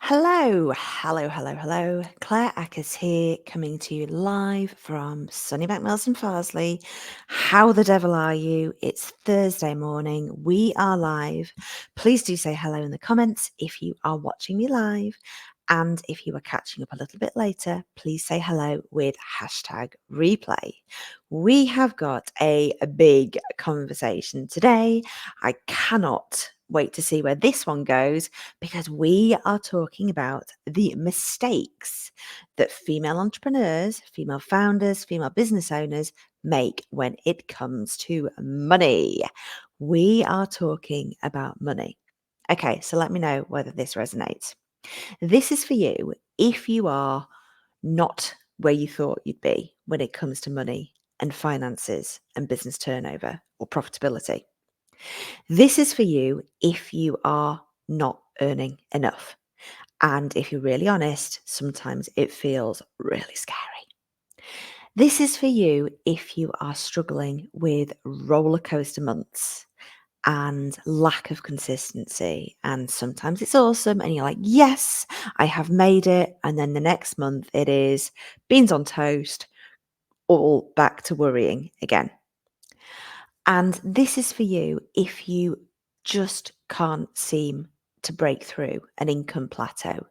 Hello. Claire Ackers here, coming to you live from sunny Milton Farsley. How the devil are you? It's Thursday morning. We are live. Please do say hello in the comments if you are watching me live. And if you are catching up a little bit later, please say hello with hashtag replay. We have got a big conversation today. I cannot wait to see where this one goes, because we are talking about the mistakes that female entrepreneurs, female founders, female business owners make when it comes to money. We are talking about money. Okay, so let me know whether this resonates. This is for you if you are not where you thought you'd be when it comes to money and finances and business turnover or profitability. This is for you if you are not earning enough. And if you're really honest, sometimes it feels really scary. This is for you if you are struggling with roller coaster months and lack of consistency. And sometimes it's awesome and you're like, yes, I have made it. And then the next month it is beans on toast, all back to worrying again. And this is for you if you just can't seem to break through an income plateau,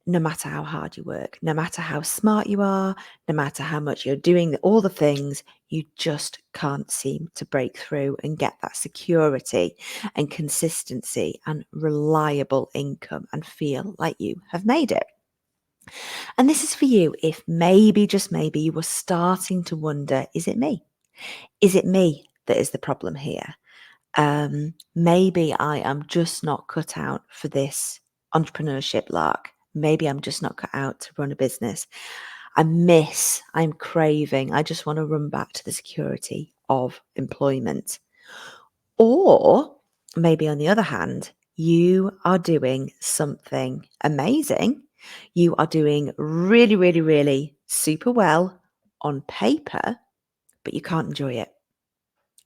no matter how hard you work, no matter how smart you are, no matter how much you're doing all the things, you just can't seem to break through and get that security and consistency and reliable income and feel like you have made it. And this is for you if maybe, just maybe, you were starting to wonder, is it me? Is it me that is the problem here? Maybe I am just not cut out for this entrepreneurship lark. Maybe I'm just not cut out to run a business. I'm craving, I just want to run back to the security of employment. Or maybe on the other hand, you are doing something amazing. You are doing really super well on paper, but you can't enjoy it.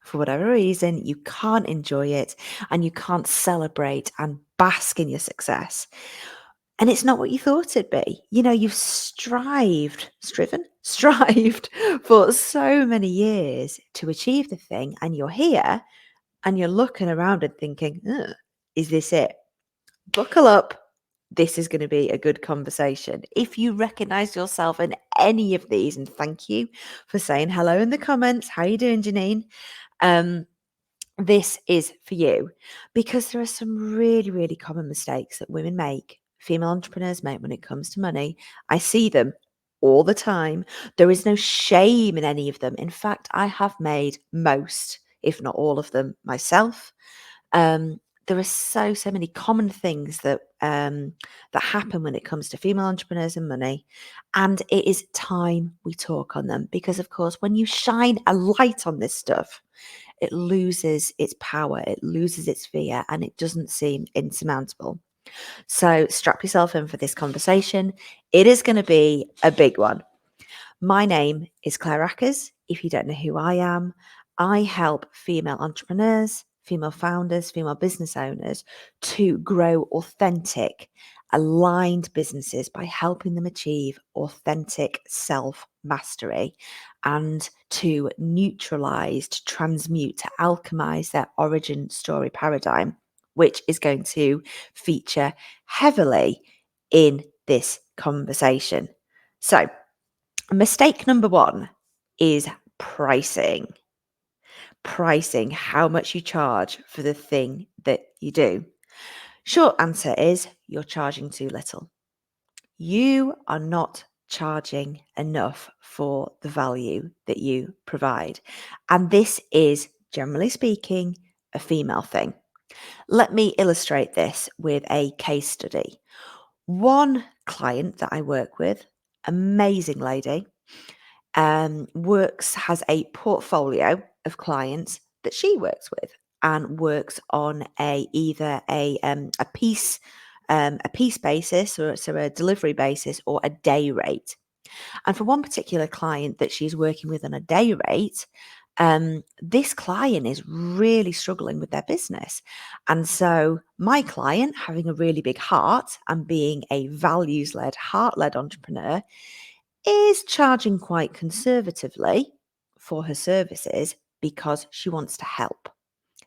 For whatever reason, you can't enjoy it and you can't celebrate and bask in your success. And it's not what you thought it'd be. You know, you've strived for so many years to achieve the thing, and you're here and you're looking around and thinking, "Ugh, is this it?" Buckle up. This is going to be a good conversation. If you recognize yourself in any of these, and thank you for saying hello in the comments. How are you doing, Janine? This is for you, because there are some really common mistakes that women make, female entrepreneurs make when it comes to money. I see them all the time. There is no shame in any of them. In fact, I have made most, if not all of them myself. There are so many common things that happen when it comes to female entrepreneurs and money, and it is time we talk on them, because of course when you shine a light on this stuff, it loses its power, it loses its fear, and it doesn't seem insurmountable. So strap yourself in for this conversation. It is going to be a big one. My name is Claire Ackers. If you don't know who I am, I help female entrepreneurs, female founders, female business owners to grow authentic, aligned businesses by helping them achieve authentic self-mastery and to neutralize, to transmute, to alchemize their origin story paradigm, which is going to feature heavily in this conversation. So, mistake number one is pricing. Pricing, how much you charge for the thing that you do. Short answer is you're charging too little. You are not charging enough for the value that you provide. And this is, generally speaking, a female thing. Let me illustrate this with a case study. One client that I work with, amazing lady, has a portfolio of clients that she works with and works on either a piece basis, or so a delivery basis, or a day rate. And for one particular client that she's working with on a day rate, This client is really struggling with their business. And so, my client, having a really big heart and being a values led, heart led entrepreneur, is charging quite conservatively for her services because she wants to help.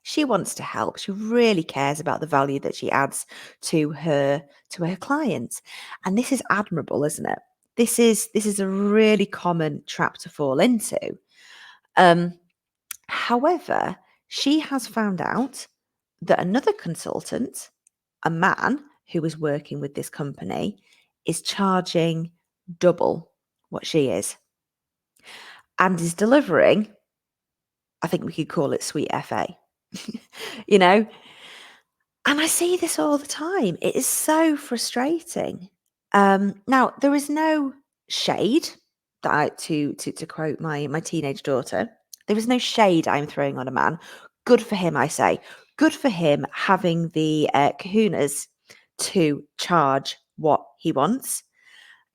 She wants to help. She really cares about the value that she adds to her clients. And this is admirable, isn't it? This is a really common trap to fall into. Um, However, she has found out that another consultant, a man who is working with this company, is charging double what she is and is delivering, I think we could call it sweet FA, you know? And I see this all the time. It is so frustrating. Now, there is no shade that to quote my teenage daughter. There is no shade I'm throwing on a man. Good for him, I say. Good for him having the kahunas to charge what he wants.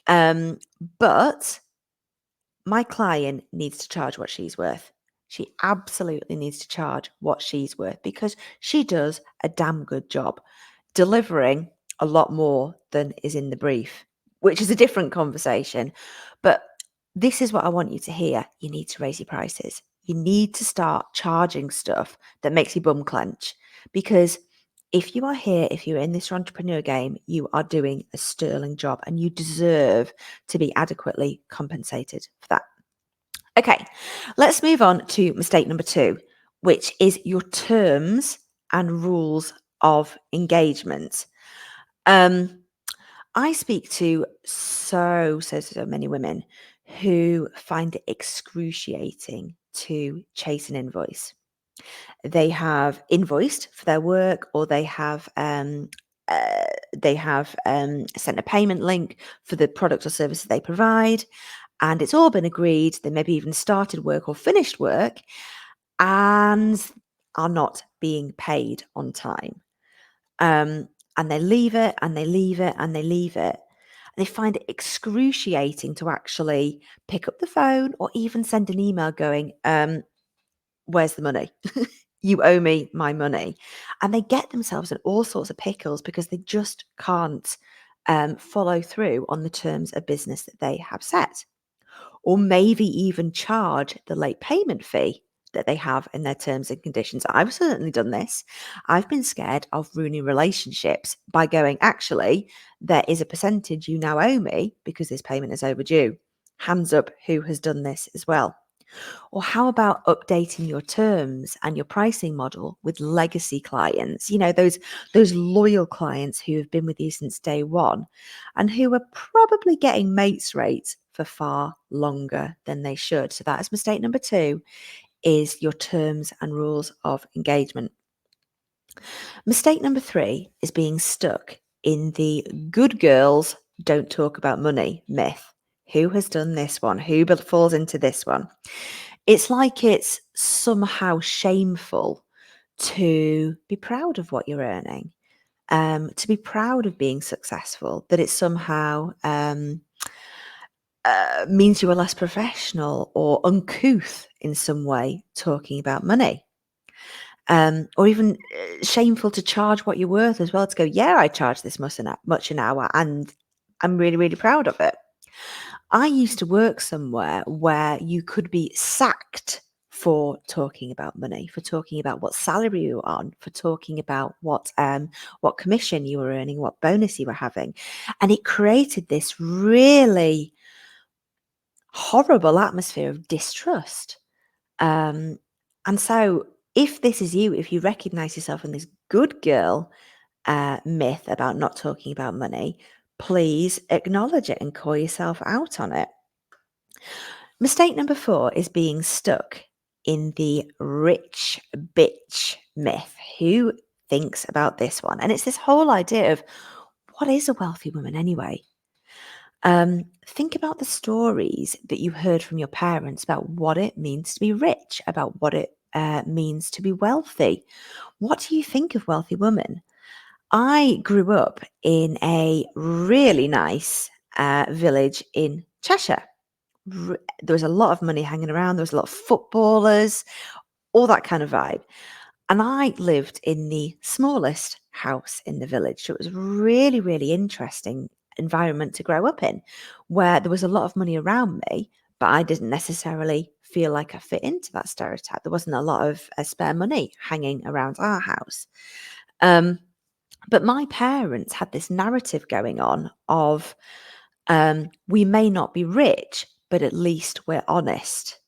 Um, but my client needs to charge what she's worth. She absolutely needs to charge what she's worth because she does a damn good job delivering a lot more than is in the brief, which is a different conversation. But this is what I want you to hear. You need to raise your prices. You need to start charging stuff that makes your bum clench because if you are here, if you're in this entrepreneur game, you are doing a sterling job and you deserve to be adequately compensated for that. Okay, let's move on to mistake number 2, which is your terms and rules of engagement. Um, I speak to so many women who find it excruciating to chase an invoice. They have invoiced for their work, or they have sent a payment link for the product or service that they provide, and it's all been agreed. They maybe even started work or finished work and are not being paid on time. And they leave it and they leave it and they leave it. They find it excruciating to actually pick up the phone or even send an email going, where's the money? You owe me my money. And they get themselves in all sorts of pickles because they just can't follow through on the terms of business that they have set, or maybe even charge the late payment fee that they have in their terms and conditions. I've certainly done this. I've been scared of ruining relationships by going, actually, there is a percentage you now owe me because this payment is overdue. Hands up, who has done this as well? Or how about updating your terms and your pricing model with legacy clients? You know, those loyal clients who have been with you since day one and who are probably getting mates rates for far longer than they should. So that is mistake number 2, is your terms and rules of engagement. Mistake number 3 is being stuck in the good girls don't talk about money myth. Who has done this one? Who falls into this one? It's like it's somehow shameful to be proud of what you're earning, to be proud of being successful, that it somehow means you are less professional or uncouth in some way talking about money. Or even shameful to charge what you're worth as well, to go, yeah, I charge this much an hour and I'm really, really proud of it. I used to work somewhere where you could be sacked for talking about money, for talking about what salary you were on, for talking about what commission you were earning, what bonus you were having. And it created this really horrible atmosphere of distrust. And so if this is you, if you recognize yourself in this good girl myth about not talking about money, please acknowledge it and call yourself out on it. Mistake number 4 is being stuck in the rich bitch myth. Who thinks about this one? And it's this whole idea of, what is a wealthy woman anyway? Think about the stories that you heard from your parents about what it means to be rich, about what it means to be wealthy. What do you think of wealthy women? I grew up in a really nice village in Cheshire, There was a lot of money hanging around. There was a lot of footballers, all that kind of vibe. And I lived in the smallest house in the village. So it was a really, really interesting environment to grow up in, where there was a lot of money around me, but I didn't necessarily feel like I fit into that stereotype. There wasn't a lot of spare money hanging around our house. Um, but my parents had this narrative going on of we may not be rich, but at least we're honest.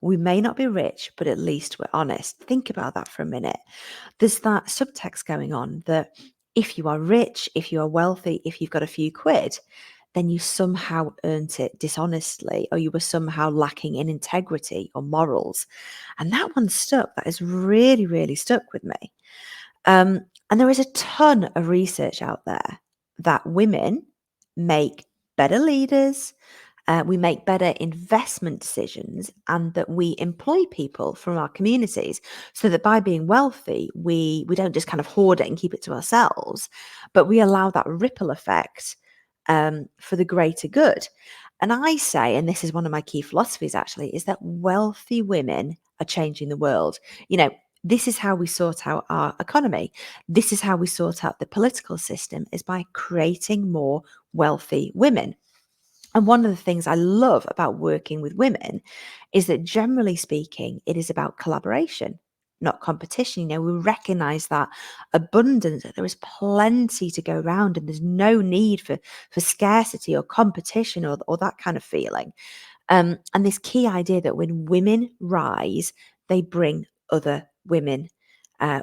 We may not be rich, but at least we're honest. Think about that for a minute. There's that subtext going on that if you are rich, if you are wealthy, if you've got a few quid, then you somehow earned it dishonestly, or you were somehow lacking in integrity or morals. And that one stuck. That has really, really stuck with me. And there is a ton of research out there that women make better leaders, we make better investment decisions, and that we employ people from our communities, so that by being wealthy, we don't just kind of hoard it and keep it to ourselves, but we allow that ripple effect for the greater good. And I say, and this is one of my key philosophies actually, is that wealthy women are changing the world. This is how we sort out our economy. This is how we sort out the political system, is by creating more wealthy women. And one of the things I love about working with women is that, generally speaking, it is about collaboration, not competition. We recognize that abundance, that there is plenty to go around, and there's no need for scarcity or competition or that kind of feeling. And this key idea that when women rise, they bring other women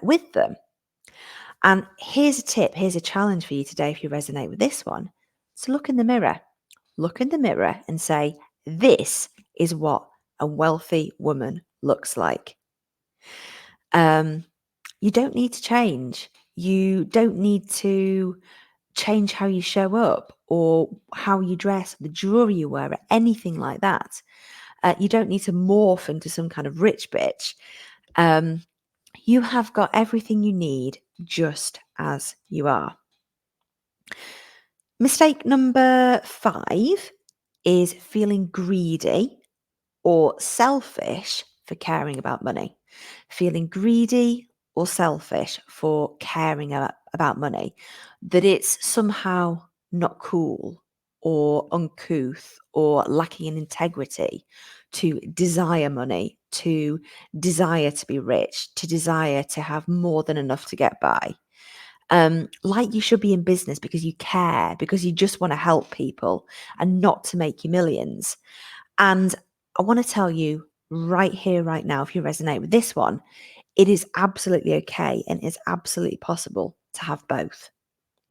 with them. And here's a tip, here's a challenge for you today if you resonate with this one. So look in the mirror. Look in the mirror and say, this is what a wealthy woman looks like. You don't need to change. You don't need to change how you show up or how you dress, the jewelry you wear, or anything like that. You don't need to morph into some kind of rich bitch. You have got everything you need just as you are. Mistake number 5 is feeling greedy or selfish for caring about money. Feeling greedy or selfish for caring about money. That it's somehow not cool or uncouth or lacking in integrity to desire money, to desire to be rich, to desire to have more than enough to get by. Like you should be in business because you care, because you just want to help people and not to make you millions. And I want to tell you right here, right now, if you resonate with this one, it is absolutely okay and it's absolutely possible to have both.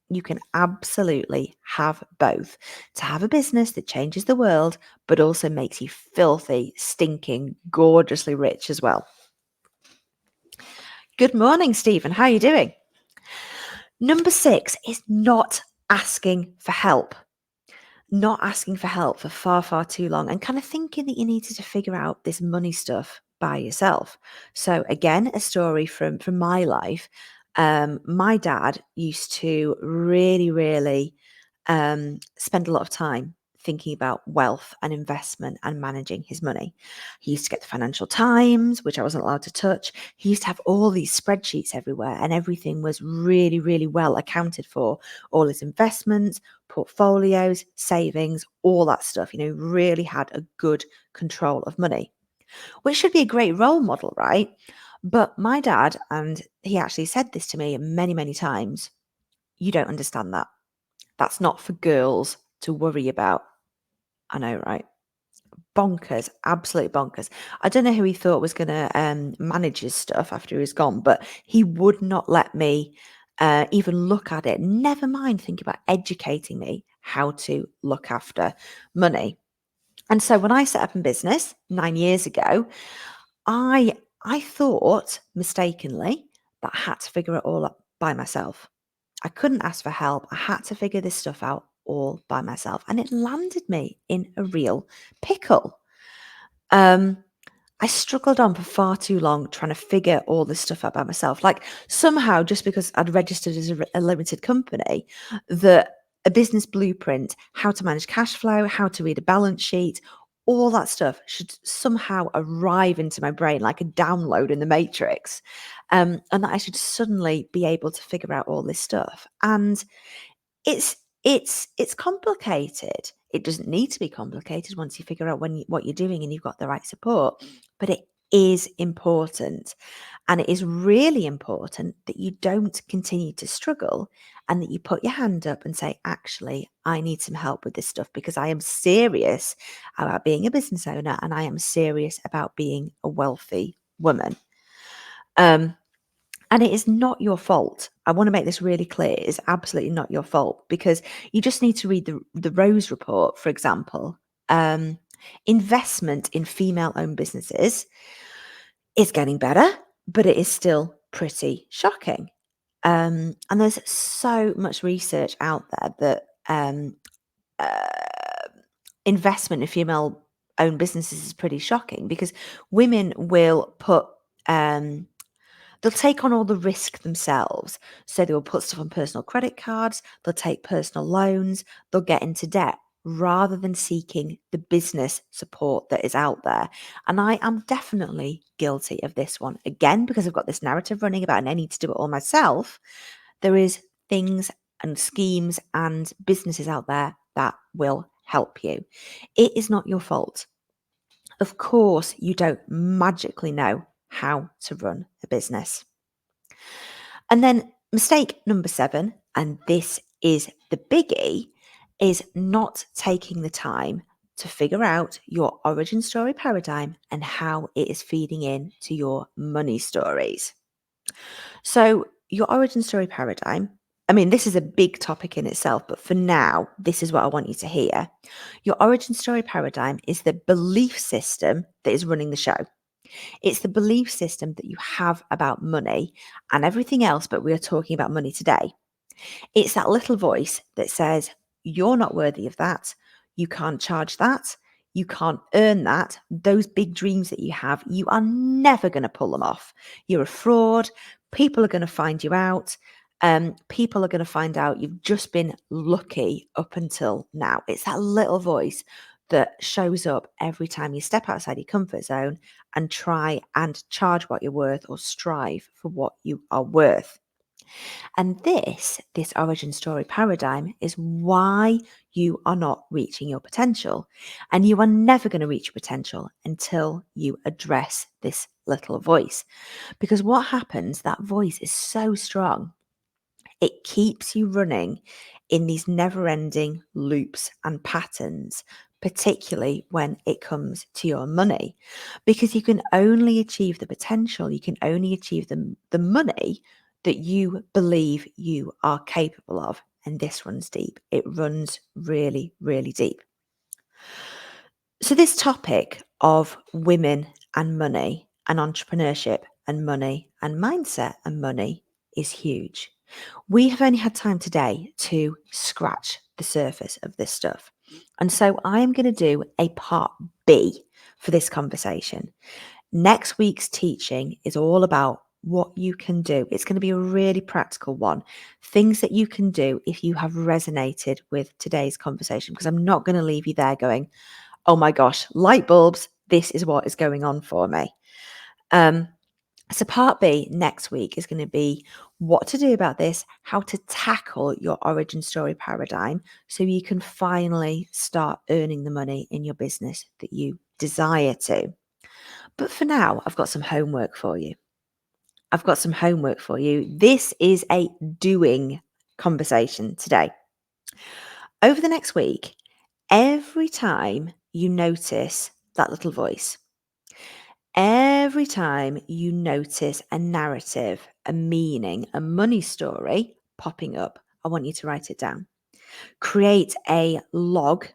You can absolutely have both. To have a business that changes the world, but also makes you filthy, stinking, gorgeously rich as well. Good morning, Stephen. How are you doing? Number 6 is not asking for help. Not asking for help for far, far too long and kind of thinking that you needed to figure out this money stuff by yourself. So again, a story from my life. My dad used to really, really spend a lot of time thinking about wealth and investment and managing his money. He used to get the Financial Times, which I wasn't allowed to touch. He used to have all these spreadsheets everywhere, and everything was really, really well accounted for. All his investments, portfolios, savings, all that stuff, really had a good control of money, which should be a great role model, right? But my dad, and he actually said this to me many, many times, you don't understand that. That's not for girls to worry about. I know, right? Bonkers, absolute bonkers. I don't know who he thought was going to manage his stuff after he was gone, but he would not let me even look at it. Never mind thinking about educating me how to look after money. And so when I set up in business 9 years ago, I thought mistakenly that I had to figure it all up by myself. I couldn't ask for help. I had to figure this stuff out all by myself. And it landed me in a real pickle. I struggled on for far too long trying to figure all this stuff out by myself. Like somehow, just because I'd registered as a limited company, that a business blueprint, how to manage cash flow, how to read a balance sheet, all that stuff should somehow arrive into my brain like a download in the matrix, and that I should suddenly be able to figure out all this stuff. And it's complicated. It doesn't need to be complicated once you figure out what you're doing and you've got the right support, but it is important. And it is really important that you don't continue to struggle and that you put your hand up and say, actually, I need some help with this stuff because I am serious about being a business owner and I am serious about being a wealthy woman. Um, and it is not your fault. I want to make this really clear. It's absolutely not your fault because you just need to read the Rose Report, for example. Investment in female-owned businesses is getting better, but it is still pretty shocking. And there's so much research out there that uh, investment in female-owned businesses is pretty shocking because women will put they'll take on all the risk themselves. So they will put stuff on personal credit cards, they'll take personal loans, they'll get into debt rather than seeking the business support that is out there. And I am definitely guilty of this one. Again, because I've got this narrative running about and I need to do it all myself, there is things and schemes and businesses out there that will help you. It is not your fault. Of course, you don't magically know how to run a business. And then mistake number 7, and this is the biggie, is not taking the time to figure out your origin story paradigm and how it is feeding in to your money stories. So, your origin story paradigm, I mean, this is a big topic in itself, but for now, this is what I want you to hear. Your origin story paradigm is the belief system that is running the show. It's the belief system that you have about money and everything else, but we are talking about money today. It's that little voice that says, you're not worthy of that. You can't charge that. You can't earn that. Those big dreams that you have, you are never going to pull them off. You're a fraud. People are going to find you out. People are going to find out you've just been lucky up until now. It's that little voice that shows up every time you step outside your comfort zone and try and charge what you're worth or strive for what you are worth. And this origin story paradigm is why you are not reaching your potential. And you are never going to reach your potential until you address this little voice. Because what happens, that voice is so strong, it keeps you running in these never ending loops and patterns, particularly when it comes to your money, because you can only achieve the potential, you can only achieve the money that you believe you are capable of. And this runs deep. It runs really, really deep. So, this topic of women and money and entrepreneurship and money and mindset and money is huge. We have only had time today to scratch the surface of this stuff. And so I am going to do a part B for this conversation. Next week's teaching is all about what you can do. It's going to be a really practical one. Things that you can do if you have resonated with today's conversation, because I'm not going to leave you there going, oh my gosh, light bulbs, this is what is going on for me. So part B next week is going to be what to do about this, how to tackle your origin story paradigm so you can finally start earning the money in your business that you desire to. But for now, I've got some homework for you. This is a doing conversation today. Over the next week, every time you notice that little voice, every time you notice a narrative, a meaning, a money story popping up, I want you to write it down. Create a log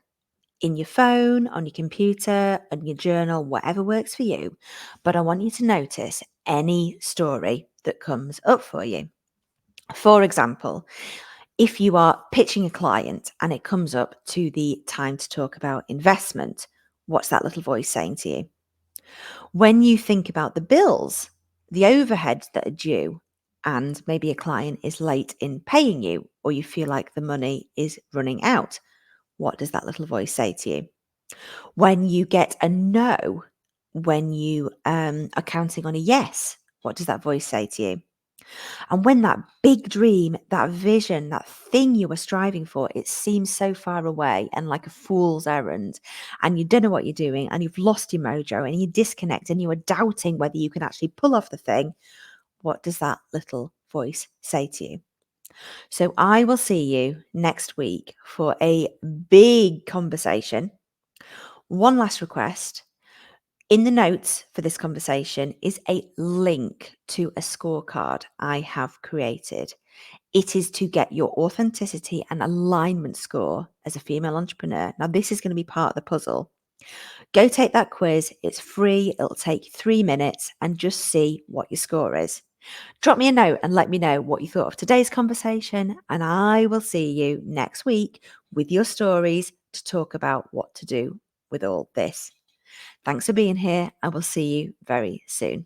in your phone, on your computer, on your journal, whatever works for you. But I want you to notice any story that comes up for you. For example, if you are pitching a client and it comes up to the time to talk about investment, what's that little voice saying to you? When you think about the bills, the overheads that are due, and maybe a client is late in paying you, or you feel like the money is running out, what does that little voice say to you? When you get a no, when you are counting on a yes, what does that voice say to you? And when that big dream, that vision, that thing you were striving for, it seems so far away and like a fool's errand, and you don't know what you're doing, and you've lost your mojo, and you disconnect, and you are doubting whether you can actually pull off the thing, what does that little voice say to you? So I will see you next week for a big conversation. One last request. In the notes for this conversation is a link to a scorecard I have created. It is to get your authenticity and alignment score as a female entrepreneur. Now, this is going to be part of the puzzle. Go take that quiz. It's free. It'll take 3 minutes and just see what your score is. Drop me a note and let me know what you thought of today's conversation. And I will see you next week with your stories to talk about what to do with all this. Thanks for being here. I will see you very soon.